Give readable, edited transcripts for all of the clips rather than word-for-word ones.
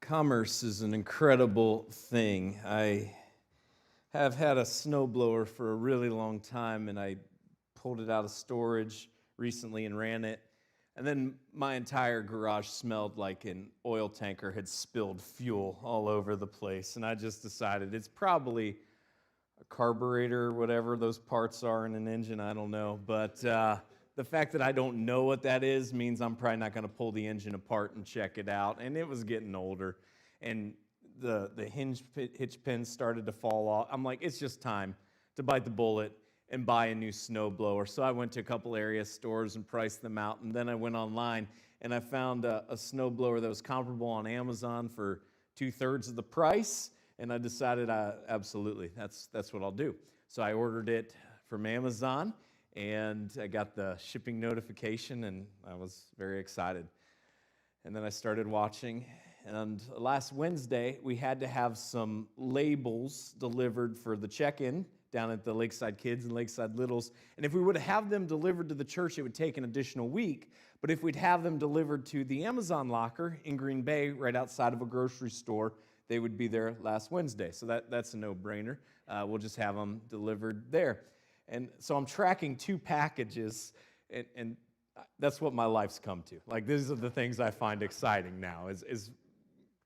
Commerce is an incredible thing. I have had a snowblower for a really long time, and I pulled it out of storage recently and ran it. And then my entire garage smelled like an oil tanker had spilled fuel all over the place. And I just decided it's probably a carburetor, whatever those parts are in an engine, I don't know. But the fact that I don't know what that is means I'm probably not going to pull the engine apart and check it out. And it was getting older, and the hitch pins started to fall off. I'm like, it's just time to bite the bullet and buy a new snowblower. So I went to a couple area stores and priced them out, and then I went online and I found a snowblower that was comparable on Amazon for 2/3 of the price, and I decided absolutely, that's what I'll do. So I ordered it from Amazon, and I got the shipping notification, and I was very excited. And then I started watching, and last Wednesday, we had to have some labels delivered for the check-in down at the Lakeside Kids and Lakeside Littles. And if we would have them delivered to the church, it would take an additional week. But if we'd have them delivered to the Amazon locker in Green Bay, right outside of a grocery store, they would be there last Wednesday. So that's a no-brainer. We'll just have them delivered there. And so I'm tracking 2 packages, and that's what my life's come to. Like, these are the things I find exciting now, is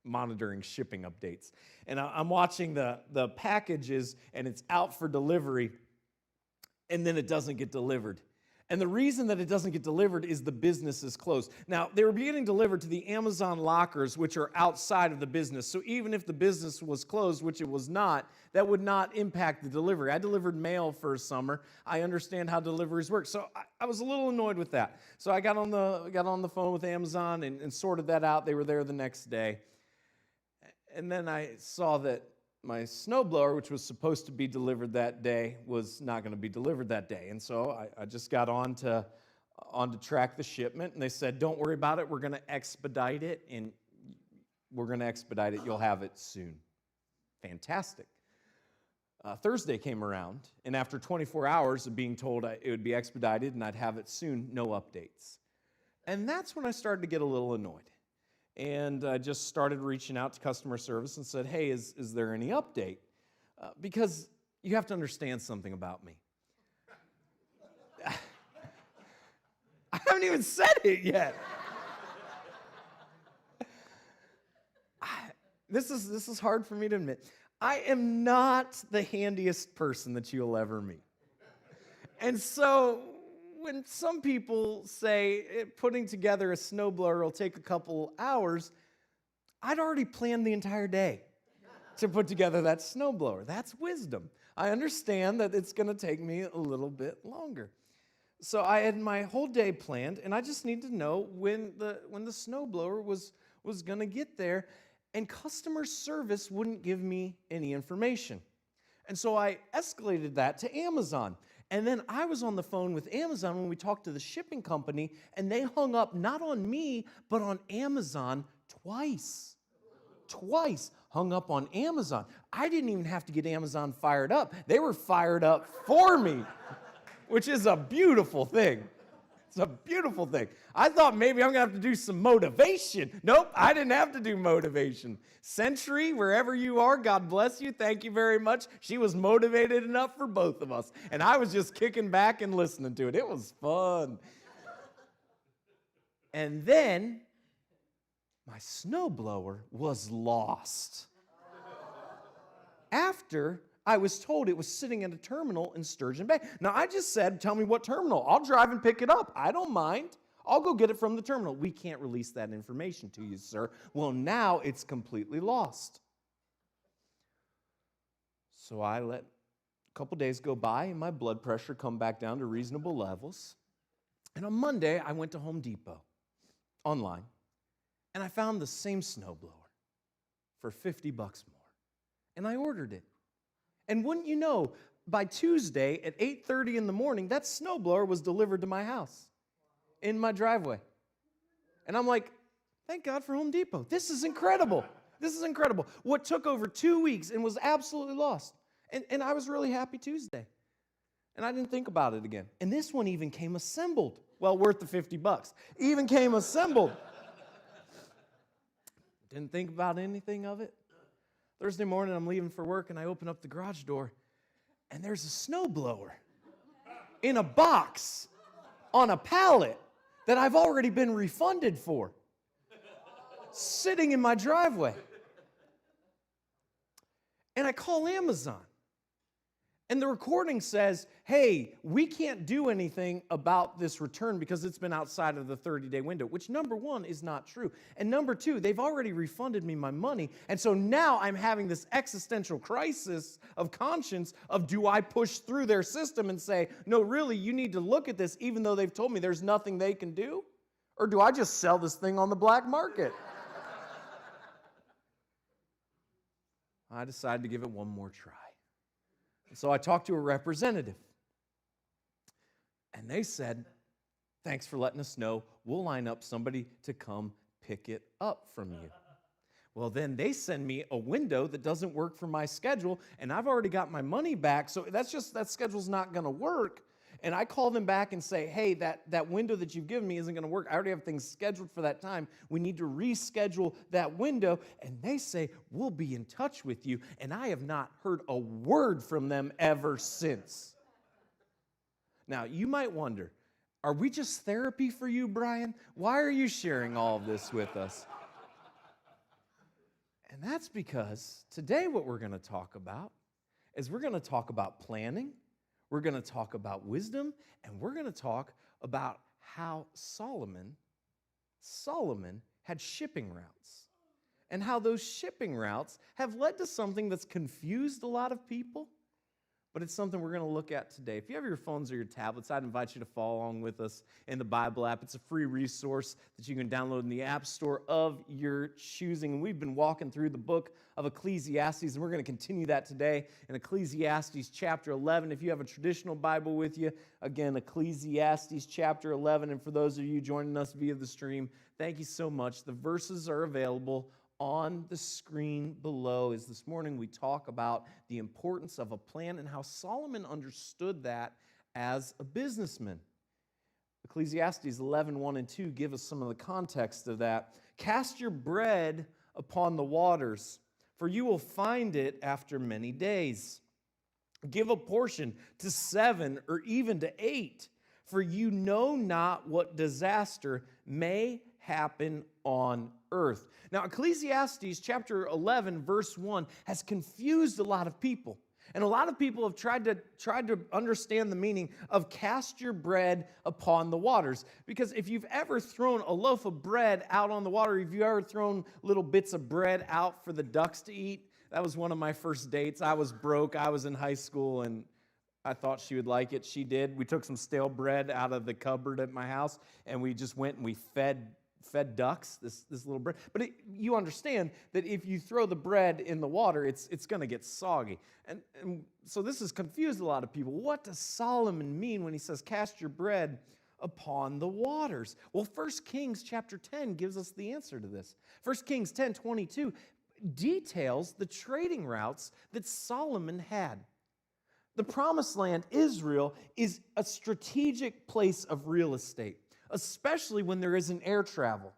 monitoring shipping updates. And I'm watching the packages, and it's out for delivery, and then it doesn't get delivered. And the reason that it doesn't get delivered is the business is closed. Now, they were getting delivered to the Amazon lockers, which are outside of the business. So even if the business was closed, which it was not, that would not impact the delivery. I delivered mail for a summer. I understand how deliveries work. So I was a little annoyed with that. So I got on the phone with Amazon and sorted that out. They were there the next day. And then I saw that my snowblower, which was supposed to be delivered that day, was not going to be delivered that day. And so I just got on to track the shipment, and they said, don't worry about it. We're going to expedite it, and we're going to expedite it. You'll have it soon. Fantastic. Thursday came around, and after 24 hours of being told it would be expedited and I'd have it soon, no updates. And that's when I started to get a little annoyed. And I just started reaching out to customer service and said, hey, is there any update? Because you have to understand something about me. I haven't even said it yet. This is hard for me to admit. I am not the handiest person that you'll ever meet. And so when some people say putting together a snowblower will take a couple hours, I'd already planned the entire day to put together that snowblower. That's wisdom. I understand that it's going to take me a little bit longer. So I had my whole day planned, and I just need to know when the snowblower was going to get there, and customer service wouldn't give me any information. And so I escalated that to Amazon. And then I was on the phone with Amazon when we talked to the shipping company, and they hung up not on me, but on Amazon twice. Twice hung up on Amazon. I didn't even have to get Amazon fired up. They were fired up for me, which is a beautiful thing. It's a beautiful thing. I thought maybe I'm going to have to do some motivation. Nope, I didn't have to do motivation. Century, wherever you are, God bless you. Thank you very much. She was motivated enough for both of us. And I was just kicking back and listening to it. It was fun. And then my snowblower was lost. After I was told it was sitting at a terminal in Sturgeon Bay. Now, I just said, tell me what terminal. I'll drive and pick it up. I don't mind. I'll go get it from the terminal. We can't release that information to you, sir. Well, now it's completely lost. So I let a couple days go by, and my blood pressure come back down to reasonable levels. And on Monday, I went to Home Depot online, and I found the same snowblower for $50 more. And I ordered it. And wouldn't you know, by Tuesday at 8:30 in the morning, that snowblower was delivered to my house in my driveway. And I'm like, thank God for Home Depot. This is incredible. This is incredible. What took over 2 weeks and was absolutely lost. And I was really happy Tuesday. And I didn't think about it again. And this one even came assembled. Well, worth the $50. Even came assembled. Didn't think about anything of it. Thursday morning, I'm leaving for work, and I open up the garage door, and there's a snowblower in a box on a pallet that I've already been refunded for, sitting in my driveway. And I call Amazon. And the recording says, hey, we can't do anything about this return because it's been outside of the 30-day window, which number one is not true. And number two, they've already refunded me my money. And so now I'm having this existential crisis of conscience of, do I push through their system and say, no, really, you need to look at this even though they've told me there's nothing they can do? Or do I just sell this thing on the black market? I decided to give it one more try. So I talked to a representative, and they said, thanks for letting us know. We'll line up somebody to come pick it up from you. Well, then they send me a window that doesn't work for my schedule, and I've already got my money back, so that schedule's not going to work. And I call them back and say, hey, that window that you've given me isn't going to work. I already have things scheduled for that time. We need to reschedule that window. And they say, we'll be in touch with you. And I have not heard a word from them ever since. Now, you might wonder, are we just therapy for you, Brian? Why are you sharing all of this with us? And that's because today what we're going to talk about is we're going to talk about planning. We're going to talk about wisdom, and we're going to talk about how Solomon had shipping routes, and how those shipping routes have led to something that's confused a lot of people, but it's something we're going to look at today. If you have your phones or your tablets, I'd invite you to follow along with us in the Bible app. It's a free resource that you can download in the App Store of your choosing. And we've been walking through the book of Ecclesiastes, and we're going to continue that today in Ecclesiastes chapter 11. If you have a traditional Bible with you, again, Ecclesiastes chapter 11. And for those of you joining us via the stream, thank you so much. The verses are available on the screen below. As this morning we talk about the importance of a plan and how Solomon understood that as a businessman. Ecclesiastes 11, 1 and 2 give us some of the context of that. Cast your bread upon the waters, for you will find it after many days. Give a portion to 7 or even to 8, for you know not what disaster may happen on earth. Now, Ecclesiastes chapter 11, verse 1 has confused a lot of people. And a lot of people have tried to understand the meaning of cast your bread upon the waters. Because if you've ever thrown a loaf of bread out on the water, if you've ever thrown little bits of bread out for the ducks to eat, that was one of my first dates. I was broke. I was in high school, and I thought she would like it. She did. We took some stale bread out of the cupboard at my house, and we just went and we fed ducks, this little bread. But you understand that if you throw the bread in the water, it's going to get soggy. And so this has confused a lot of people. What does Solomon mean when he says, cast your bread upon the waters? Well, 1 Kings chapter 10 gives us the answer to this. 1 Kings 10:22 details the trading routes that Solomon had. The promised land, Israel, is a strategic place of real estate, especially when there isn't air travel.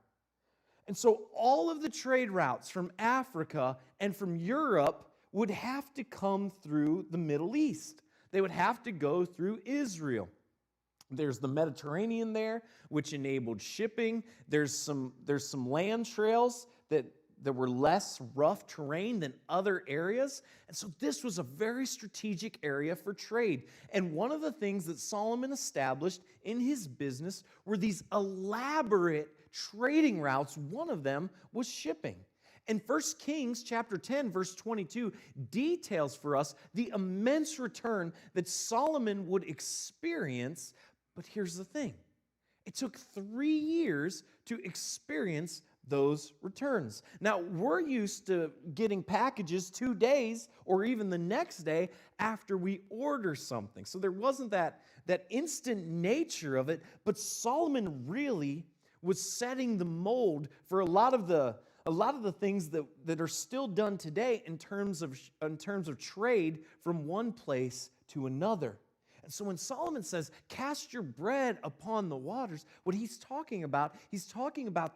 And so all of the trade routes from Africa and from Europe would have to come through the Middle East. They would have to go through Israel. There's the Mediterranean there, which enabled shipping. There's some land trails that were less rough terrain than other areas. And so this was a very strategic area for trade. And one of the things that Solomon established in his business were these elaborate trading routes. One of them was shipping. And 1 Kings chapter 10, verse 22 details for us the immense return that Solomon would experience. But here's the thing. It took 3 years to experience those returns. Now, we're used to getting packages 2 days or even the next day after we order something. So there wasn't that instant nature of it, but Solomon really was setting the mold for a lot of the things that are still done today in terms of trade from one place to another. And so when Solomon says, cast your bread upon the waters, what he's talking about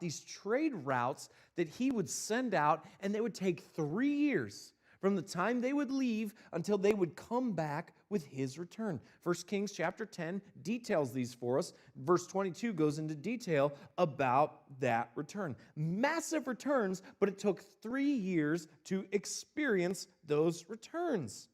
these trade routes that he would send out, and they would take 3 years from the time they would leave until they would come back with his return. 1 Kings chapter 10 details these for us. Verse 22 goes into detail about that return. Massive returns, but it took 3 years to experience those returns.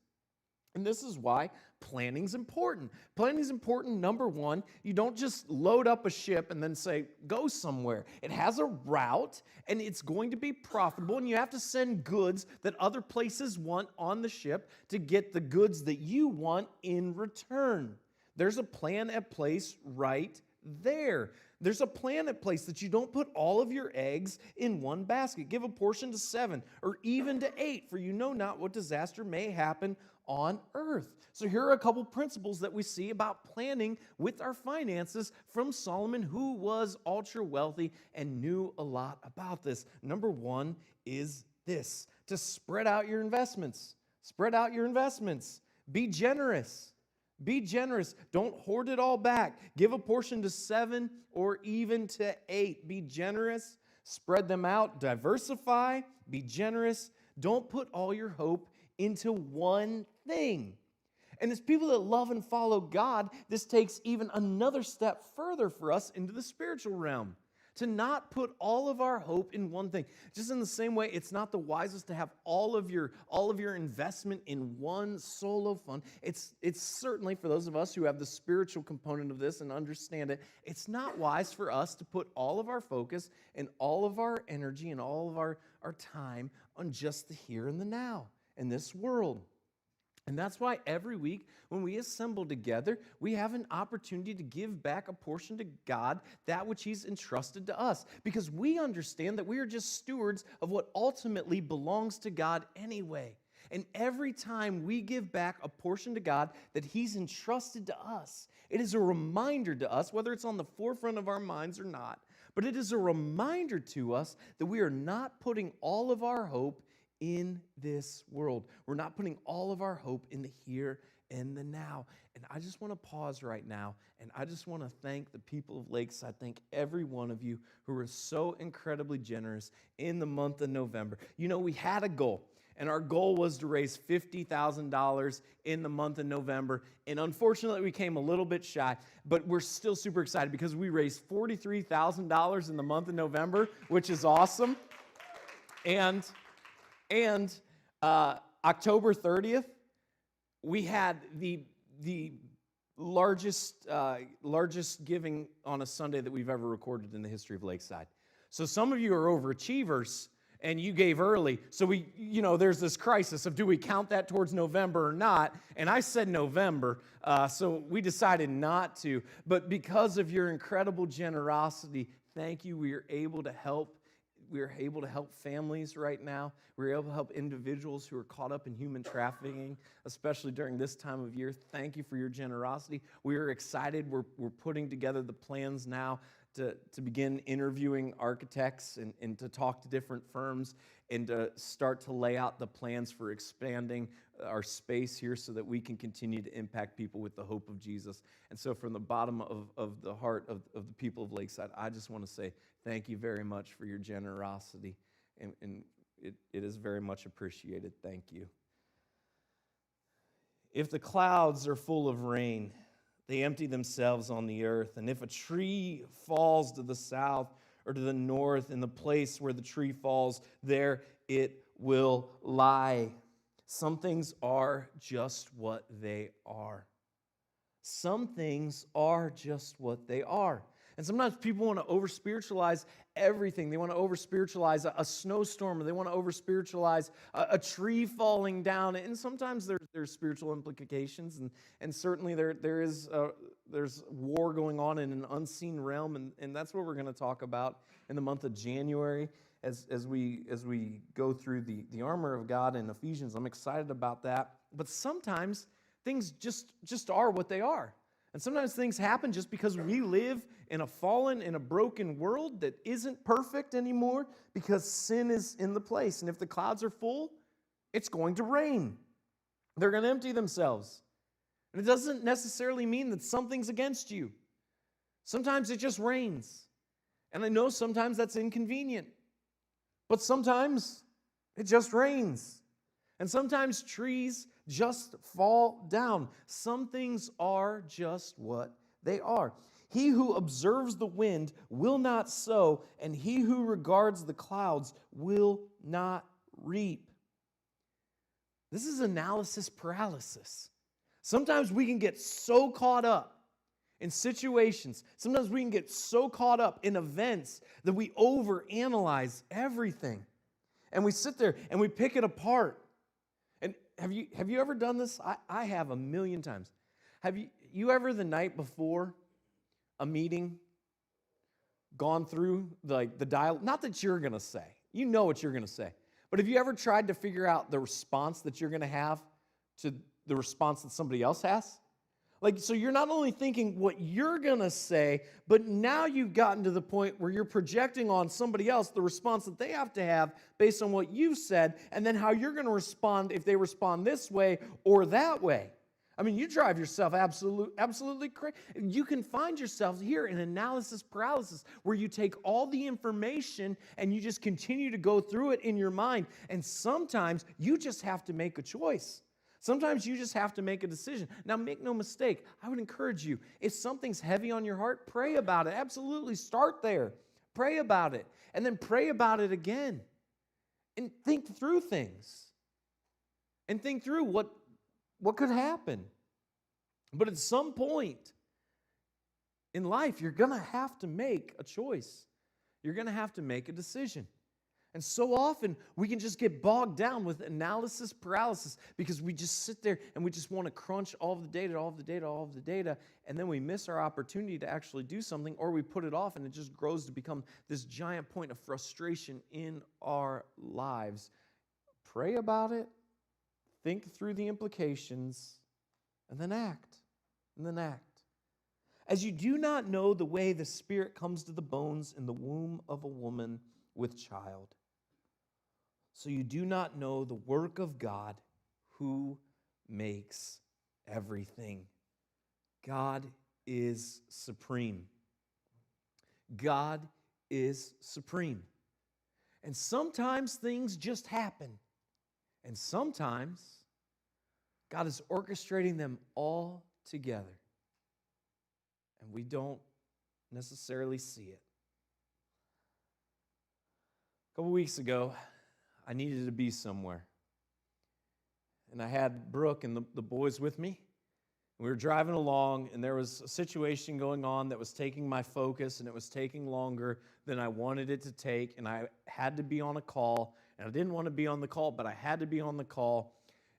And this is why planning's important. Planning's important, number one, you don't just load up a ship and then say, go somewhere. It has a route, and it's going to be profitable, and you have to send goods that other places want on the ship to get the goods that you want in return. There's a plan at place right there. There's a plan at place that you don't put all of your eggs in one basket. Give a portion to 7 or even to 8, for you know not what disaster may happen on earth. So here are a couple principles that we see about planning with our finances from Solomon, who was ultra wealthy and knew a lot about this. Number one is this: to spread out your investments. Spread out your investments. Be generous. Be generous. Don't hoard it all back. Give a portion to 7 or even to 8. Be generous. Spread them out. Diversify. Be generous. Don't put all your hope into one thing. And as people that love and follow God, this takes even another step further for us into the spiritual realm. To not put all of our hope in one thing. Just in the same way, it's not the wisest to have all of your investment in one solo fund. It's certainly, for those of us who have the spiritual component of this and understand it, it's not wise for us to put all of our focus and all of our energy and all of our time on just the here and the now in this world. And that's why every week when we assemble together, we have an opportunity to give back a portion to God, that which He's entrusted to us. Because we understand that we are just stewards of what ultimately belongs to God anyway. And every time we give back a portion to God that He's entrusted to us, it is a reminder to us, whether it's on the forefront of our minds or not, but it is a reminder to us that we are not putting all of our hope in this world. We're not putting all of our hope in the here and the now. And I just want to pause right now, and I just want to thank the people of Lakeside. Thank every one of you who were so incredibly generous in the month of November. You know, we had a goal, and our goal was to raise $50,000 in the month of November. And unfortunately, we came a little bit shy, but we're still super excited because we raised $43,000 in the month of November, which is awesome. And October 30th, we had the largest giving on a Sunday that we've ever recorded in the history of Lakeside. So some of you are overachievers, and you gave early. So there's this crisis of, do we count that towards November or not? And I said November, so we decided not to. But because of your incredible generosity, thank you. We are able to help. We are able to help families right now. We're able to help individuals who are caught up in human trafficking, especially during this time of year. Thank you for your generosity. We are excited. We're putting together the plans now to begin interviewing architects and to talk to different firms and to start to lay out the plans for expanding our space here so that we can continue to impact people with the hope of Jesus. And so from the bottom of the heart of the people of Lakeside, I just want to say thank you very much for your generosity, and it is very much appreciated. Thank you. If the clouds are full of rain, they empty themselves on the earth. And if a tree falls to the south or to the north, in the place where the tree falls, there it will lie. Some things are just what they are. Some things are just what they are. And sometimes people want to over-spiritualize everything. They want to over-spiritualize a snowstorm, or they want to over-spiritualize a tree falling down. And sometimes there's spiritual implications, and certainly there's war going on in an unseen realm, and that's what we're going to talk about in the month of January as we go through the armor of God in Ephesians. I'm excited about that. But sometimes things just are what they are. And sometimes things happen just because we live in a fallen, in a broken world that isn't perfect anymore because sin is in the place. And if the clouds are full, it's going to rain. They're going to empty themselves. And it doesn't necessarily mean that something's against you. Sometimes it just rains. And I know sometimes that's inconvenient. But sometimes it just rains. And sometimes trees just fall down. Some things are just what they are. He who observes the wind will not sow, and he who regards the clouds will not reap. This is analysis paralysis. Sometimes we can get so caught up in situations. Sometimes we can get so caught up in events that we overanalyze everything. And we sit there and we pick it apart. And have you ever done this? I have a million times. Have you ever the night before a meeting gone through the dialogue? Not that you're going to say. You know what you're going to say. But have you ever tried to figure out the response that you're going to have to the response that somebody else has? So you're not only thinking what you're going to say, but now you've gotten to the point where you're projecting on somebody else the response that they have to have based on what you've said, and then how you're going to respond if they respond this way or that way. I mean, you drive yourself absolutely crazy. You can find yourself here in analysis paralysis, where you take all the information and you just continue to go through it in your mind. And sometimes you just have to make a choice. Sometimes you just have to make a decision. Now, make no mistake, I would encourage you, if something's heavy on your heart, pray about it. Absolutely, start there. Pray about it. And then pray about it again. And think through things. And think through what could happen. But at some point in life, you're going to have to make a choice. You're going to have to make a decision. And so often, we can just get bogged down with analysis paralysis because we just sit there and we just want to crunch all of the data, and then we miss our opportunity to actually do something, or we put it off and it just grows to become this giant point of frustration in our lives. Pray about it, think through the implications, and then act. As you do not know the way the Spirit comes to the bones in the womb of a woman with child, so you do not know the work of God who makes everything. God is supreme. God is supreme. And sometimes things just happen. And sometimes God is orchestrating them all together. And we don't necessarily see it. A couple weeks ago, I needed to be somewhere. And I had Brooke and the boys with me. We were driving along, and there was a situation going on that was taking my focus, and it was taking longer than I wanted it to take, and I had to be on a call, and I didn't want to be on the call, but I had to be on the call,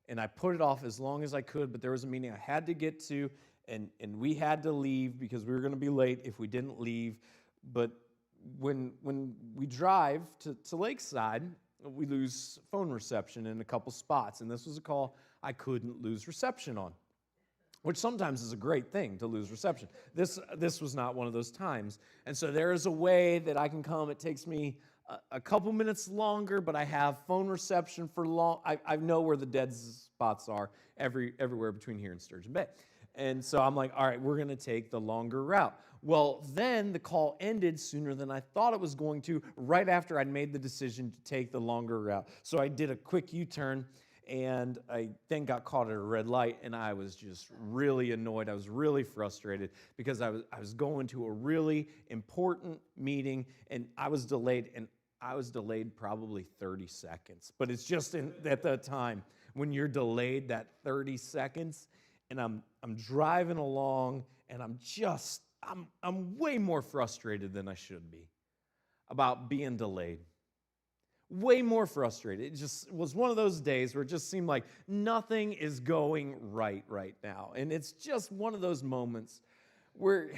and I put it off as long as I could, but there was a meeting I had to get to, and we had to leave because we were going to be late if we didn't leave. But when we drive to Lakeside, we lose phone reception in a couple spots, and this was a call I couldn't lose reception on, which sometimes is a great thing to lose reception. This was not one of those times, and so there is a way that I can come. It takes me a couple minutes longer, but I have phone reception for long. I know where the dead spots are everywhere between here and Sturgeon Bay. And so I'm like, all right, we're going to take the longer route. Well, then the call ended sooner than I thought it was going to, right after I'd made the decision to take the longer route. So I did a quick U-turn, and I then got caught at a red light, and I was just really annoyed. I was really frustrated because I was going to a really important meeting, and I was delayed, probably 30 seconds. But it's just at that time when you're delayed that 30 seconds, and I'm driving along, and I'm way more frustrated than I should be about being delayed. Way more frustrated. It just was one of those days where it just seemed like nothing is going right now. And it's just one of those moments where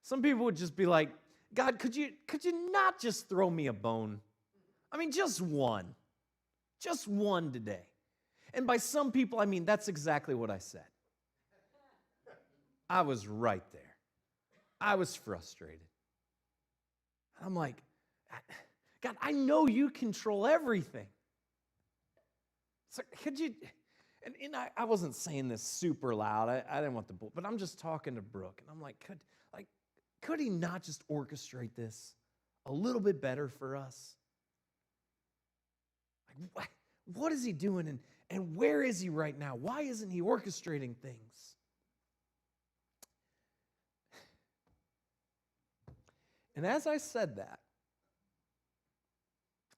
some people would just be like, God, could you not just throw me a bone? I mean, just one today. And by some people, I mean, that's exactly what I said. I was right there. I was frustrated. I'm like, God, I know you control everything. So could you, And I wasn't saying this super loud. I didn't want the bull, but I'm just talking to Brooke, and I'm like, could he not just orchestrate this a little bit better for us? Like, what is he doing, and where is he right now? Why isn't he orchestrating things? And as I said that,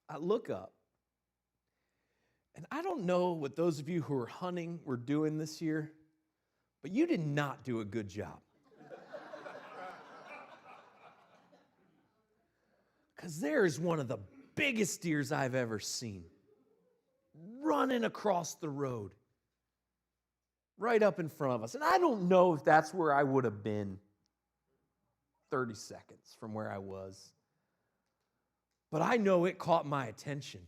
I look up, and I don't know what those of you who are hunting were doing this year, but you did not do a good job. Because there is one of the biggest deers I've ever seen running across the road right up in front of us. And I don't know if that's where I would have been 30 seconds from where I was. But I know it caught my attention.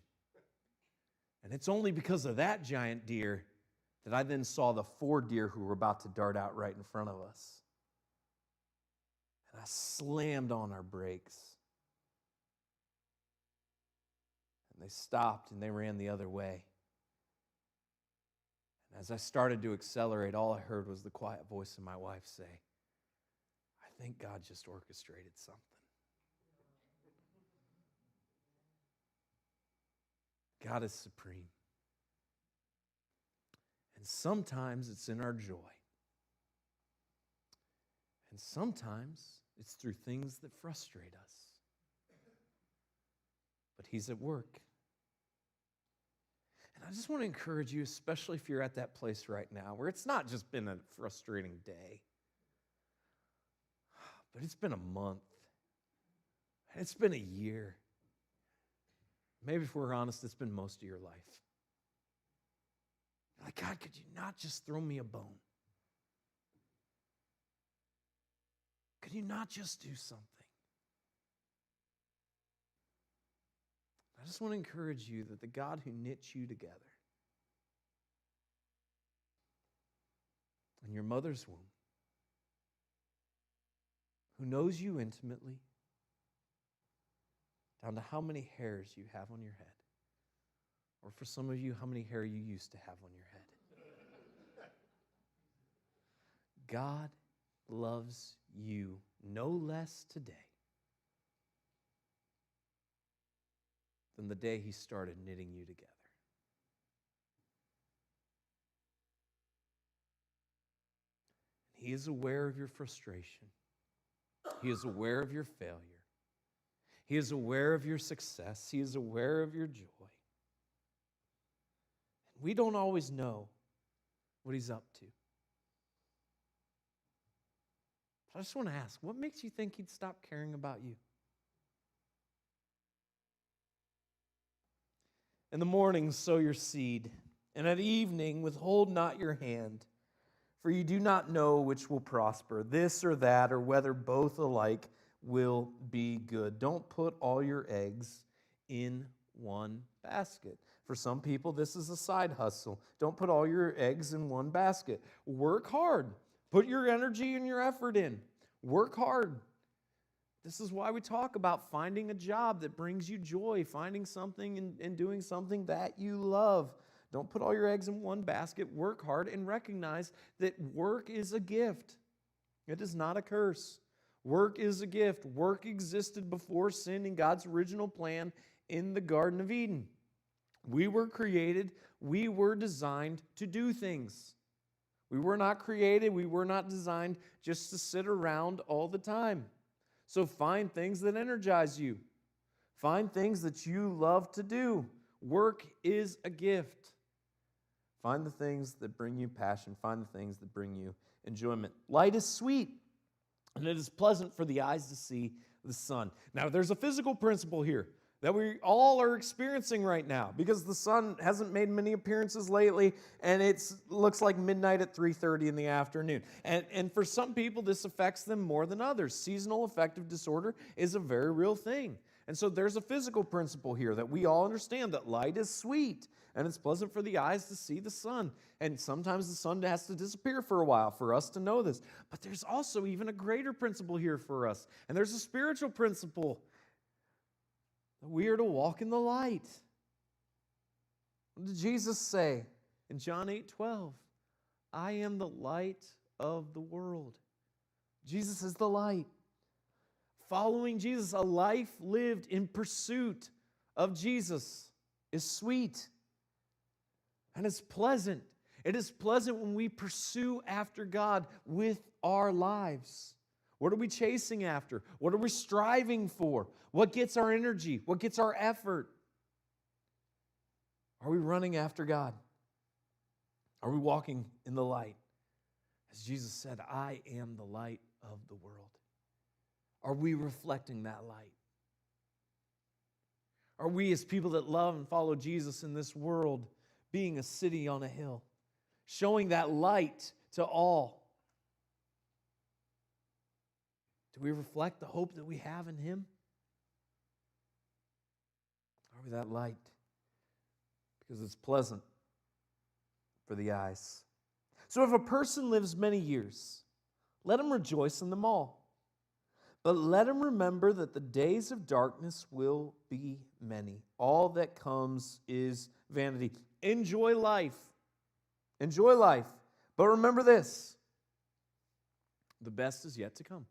And it's only because of that giant deer that I then saw the 4 deer who were about to dart out right in front of us. And I slammed on our brakes. And they stopped and they ran the other way. And as I started to accelerate, all I heard was the quiet voice of my wife say, "I think God just orchestrated something." God is supreme. And sometimes it's in our joy. And sometimes it's through things that frustrate us. But He's at work. And I just want to encourage you, especially if you're at that place right now, where it's not just been a frustrating day, but it's been a month. It's been a year. Maybe if we're honest, it's been most of your life. You're like, God, could you not just throw me a bone? Could you not just do something? I just want to encourage you that the God who knit you together in your mother's womb, who knows you intimately, down to how many hairs you have on your head, or for some of you, how many hair you used to have on your head. God loves you no less today than the day He started knitting you together. He is aware of your frustration. He is aware of your failure. He is aware of your success. He is aware of your joy. And we don't always know what He's up to. But I just want to ask, what makes you think He'd stop caring about you? In the morning, sow your seed, and at evening, withhold not your hand, for you do not know which will prosper, this or that, or whether both alike will be good. Don't put all your eggs in one basket. For some people, this is a side hustle. Don't put all your eggs in one basket. Work hard. Put your energy and your effort in. Work hard. This is why we talk about finding a job that brings you joy, finding something and doing something that you love. Don't put all your eggs in one basket. Work hard and recognize that work is a gift. It is not a curse. Work is a gift. Work existed before sin in God's original plan in the Garden of Eden. We were created, we were designed to do things. We were not created, we were not designed just to sit around all the time. So find things that energize you. Find things that you love to do. Work is a gift. Find the things that bring you passion. Find the things that bring you enjoyment. Light is sweet, and it is pleasant for the eyes to see the sun. Now, there's a physical principle here that we all are experiencing right now because the sun hasn't made many appearances lately, and it looks like midnight at 3:30 in the afternoon. And for some people, this affects them more than others. Seasonal affective disorder is a very real thing. And so there's a physical principle here that we all understand that light is sweet, and it's pleasant for the eyes to see the sun. And sometimes the sun has to disappear for a while for us to know this. But there's also even a greater principle here for us. And there's a spiritual principle. We are to walk in the light. What did Jesus say In John 8:12, I am the light of the world. Jesus is the light. Following Jesus, a life lived in pursuit of Jesus, is sweet and it's pleasant. It is pleasant when we pursue after God with our lives. What are we chasing after? What are we striving for? What gets our energy? What gets our effort? Are we running after God? Are we walking in the light? As Jesus said, I am the light of the world. Are we reflecting that light? Are we, as people that love and follow Jesus in this world, being a city on a hill, showing that light to all? Do we reflect the hope that we have in Him? Are we that light? Because it's pleasant for the eyes. So if a person lives many years, let him rejoice in them all. But let him remember that the days of darkness will be many. All that comes is vanity. Enjoy life. Enjoy life. But remember this: the best is yet to come.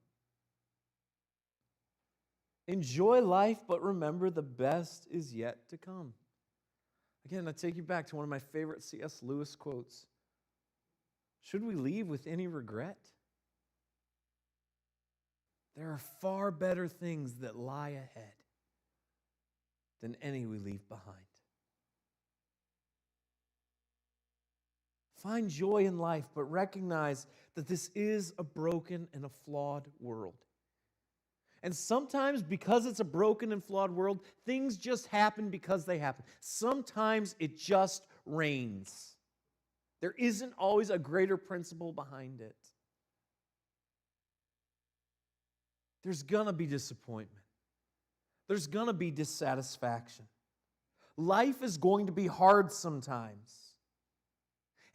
Enjoy life, but remember the best is yet to come. Again, I take you back to one of my favorite C.S. Lewis quotes. Should we leave with any regret? There are far better things that lie ahead than any we leave behind. Find joy in life, but recognize that this is a broken and a flawed world. And sometimes, because it's a broken and flawed world, things just happen because they happen. Sometimes it just rains. There isn't always a greater principle behind it. There's going to be disappointment. There's going to be dissatisfaction. Life is going to be hard sometimes.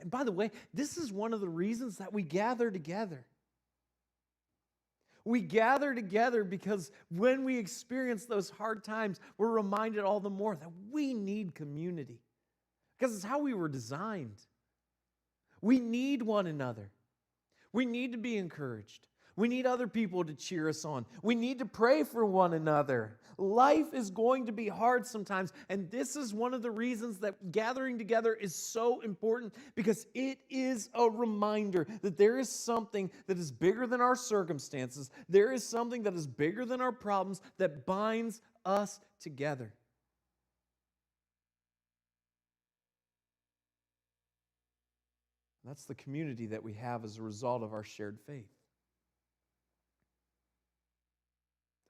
And by the way, this is one of the reasons that we gather together. We gather together because when we experience those hard times, we're reminded all the more that we need community. Because it's how we were designed. We need one another. We need to be encouraged. We need other people to cheer us on. We need to pray for one another. Life is going to be hard sometimes, and this is one of the reasons that gathering together is so important, because it is a reminder that there is something that is bigger than our circumstances. There is something that is bigger than our problems that binds us together. That's the community that we have as a result of our shared faith.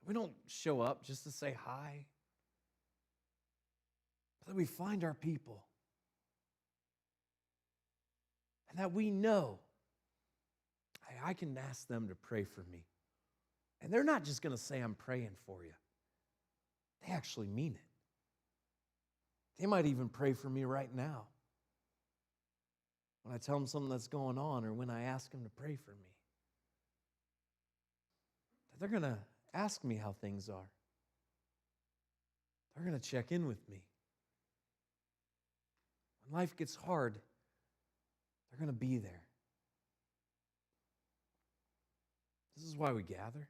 We don't show up just to say hi, but that we find our people. And that we know I can ask them to pray for me. And they're not just going to say, I'm praying for you. They actually mean it. They might even pray for me right now when I tell them something that's going on, or when I ask them to pray for me. That they're going to ask me how things are. They're going to check in with me. When life gets hard, they're going to be there. This is why we gather.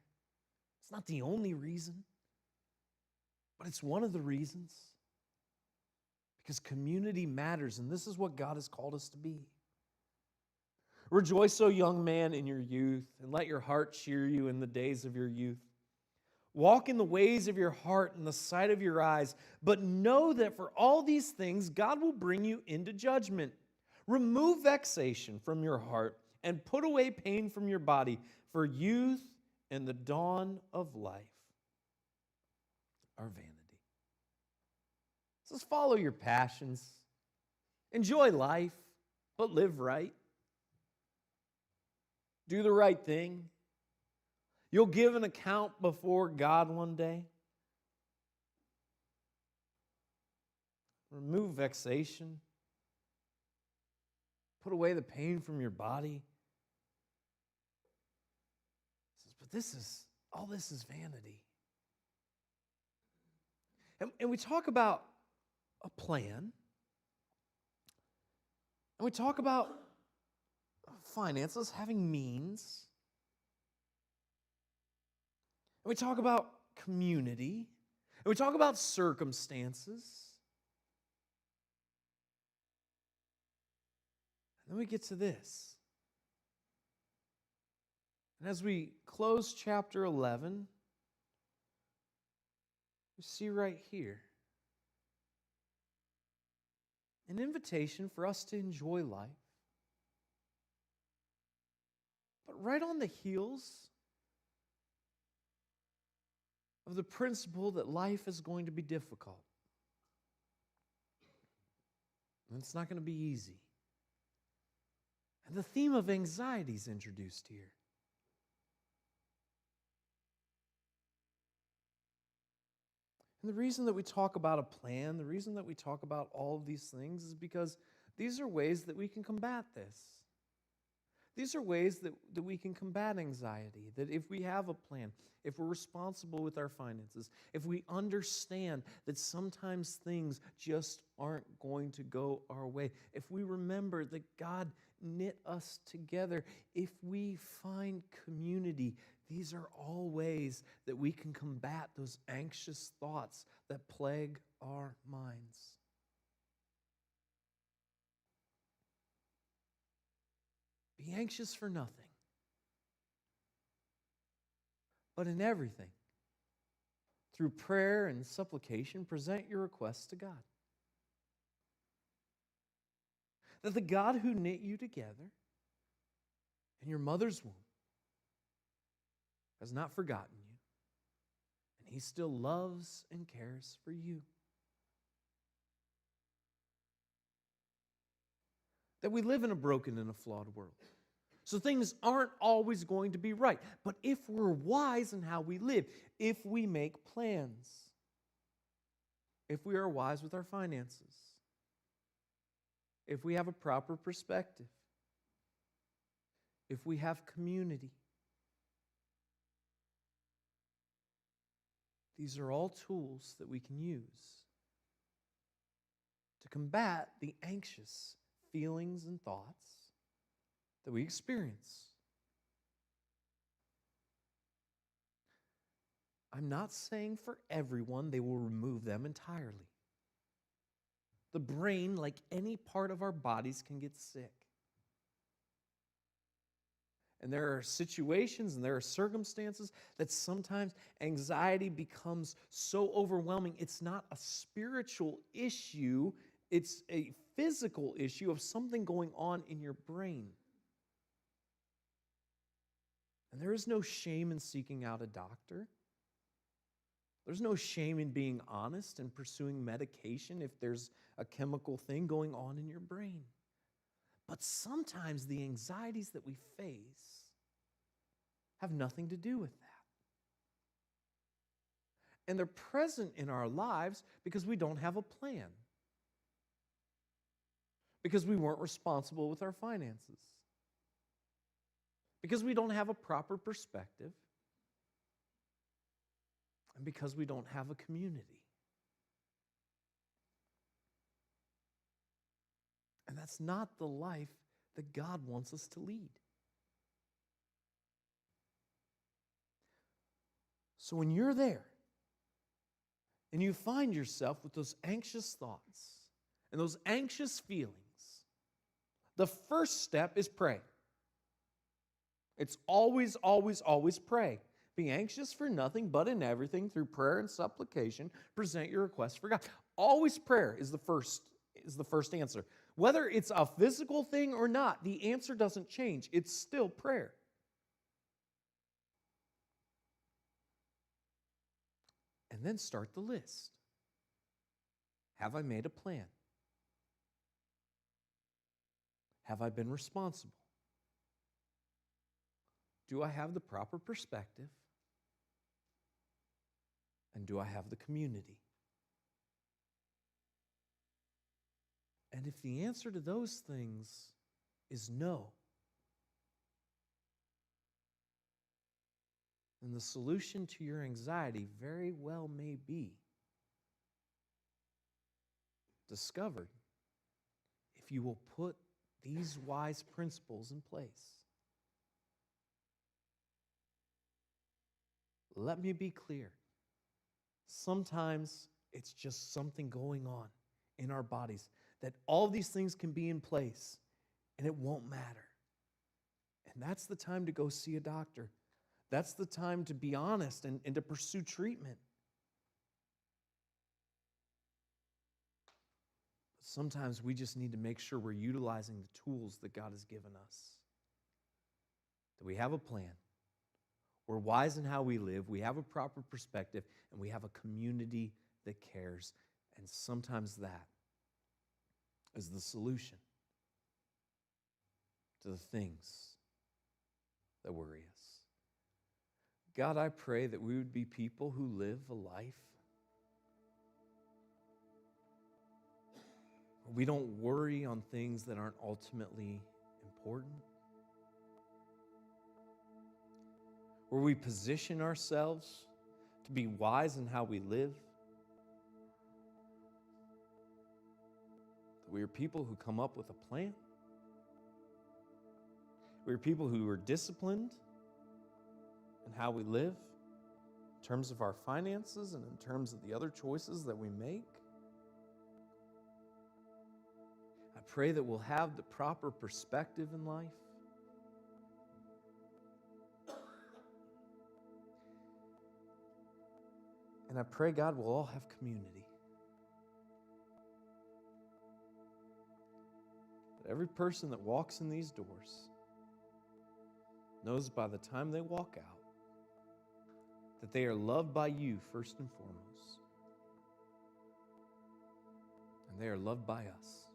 It's not the only reason, but it's one of the reasons. Because community matters, and this is what God has called us to be. Rejoice, O young man, in your youth, and let your heart cheer you in the days of your youth. Walk in the ways of your heart and the sight of your eyes, but know that for all these things God will bring you into judgment. Remove vexation from your heart and put away pain from your body, for youth and the dawn of life are vanity. So just follow your passions. Enjoy life, but live right. Do the right thing. You'll give an account before God one day. Remove vexation. Put away the pain from your body. But all this is vanity. And we talk about a plan. And we talk about finances having means. And we talk about community. And we talk about circumstances. And then we get to this. And as we close chapter 11, we see right here an invitation for us to enjoy life. But right on the heels of the principle that life is going to be difficult. And it's not going to be easy. And the theme of anxiety is introduced here. And the reason that we talk about a plan, the reason that we talk about all of these things is because these are ways that we can combat this. These are ways that we can combat anxiety, that if we have a plan, if we're responsible with our finances, if we understand that sometimes things just aren't going to go our way, if we remember that God knit us together, if we find community, these are all ways that we can combat those anxious thoughts that plague our minds. Be anxious for nothing, but in everything, through prayer and supplication, present your requests to God. That the God who knit you together in your mother's womb has not forgotten you, and He still loves and cares for you. That we live in a broken and a flawed world. So things aren't always going to be right. But if we're wise in how we live, if we make plans, if we are wise with our finances, if we have a proper perspective, if we have community, these are all tools that we can use to combat the anxious feelings and thoughts that we experience. I'm not saying for everyone they will remove them entirely. The brain, like any part of our bodies, can get sick. And there are situations and there are circumstances that sometimes anxiety becomes so overwhelming. It's not a spiritual issue, it's a physical issue of something going on in your brain. And there is no shame in seeking out a doctor. There's no shame in being honest and pursuing medication if there's a chemical thing going on in your brain. But sometimes the anxieties that we face have nothing to do with that. And they're present in our lives because we don't have a plan. Because we weren't responsible with our finances. Because we don't have a proper perspective. And because we don't have a community. And that's not the life that God wants us to lead. So when you're there and you find yourself with those anxious thoughts and those anxious feelings, the first step is pray. It's always, always, always pray. Be anxious for nothing, but in everything, through prayer and supplication, present your requests for God. Always prayer is the first answer. Whether it's a physical thing or not, the answer doesn't change. It's still prayer. And then start the list. Have I made a plan? Have I been responsible? Do I have the proper perspective? And do I have the community? And if the answer to those things is no, then the solution to your anxiety very well may be discovered if you will put these wise principles in place. Let me be clear. Sometimes it's just something going on in our bodies that all these things can be in place and it won't matter. And that's the time to go see a doctor. That's the time to be honest and to pursue treatment. But sometimes we just need to make sure we're utilizing the tools that God has given us. That we have a plan. We're wise in how we live. We have a proper perspective. And we have a community that cares. And sometimes that is the solution to the things that worry us. God, I pray that we would be people who live a life where we don't worry on things that aren't ultimately important, where we position ourselves to be wise in how we live, that we are people who come up with a plan, we are people who are disciplined in how we live, in terms of our finances and in terms of the other choices that we make. I pray that we'll have the proper perspective in life. And I pray, God, we'll all have community. That every person that walks in these doors knows by the time they walk out that they are loved by you first and foremost. And they are loved by us.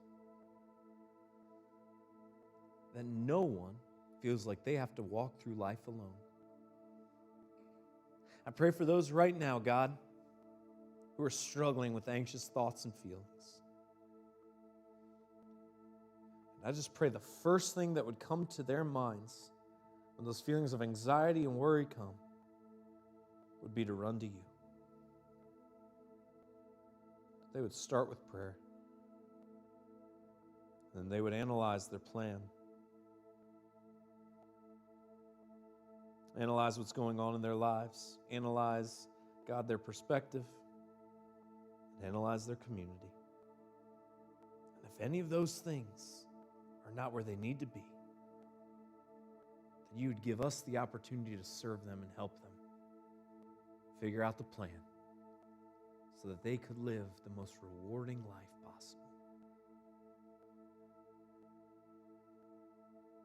That no one feels like they have to walk through life alone. I pray for those right now, God, who are struggling with anxious thoughts and feelings. And I just pray the first thing that would come to their minds when those feelings of anxiety and worry come would be to run to you. They would start with prayer. And they would analyze their plan. Analyze what's going on in their lives. Analyze, God, their perspective. And analyze their community. And if any of those things are not where they need to be, that you would give us the opportunity to serve them and help them figure out the plan so that they could live the most rewarding life possible.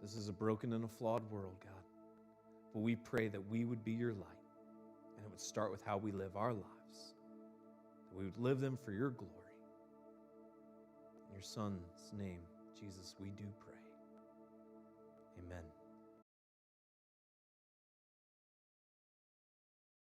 This is a broken and a flawed world, God. But we pray that we would be your light, and it would start with how we live our lives, that we would live them for your glory. In your Son's name, Jesus, we do pray.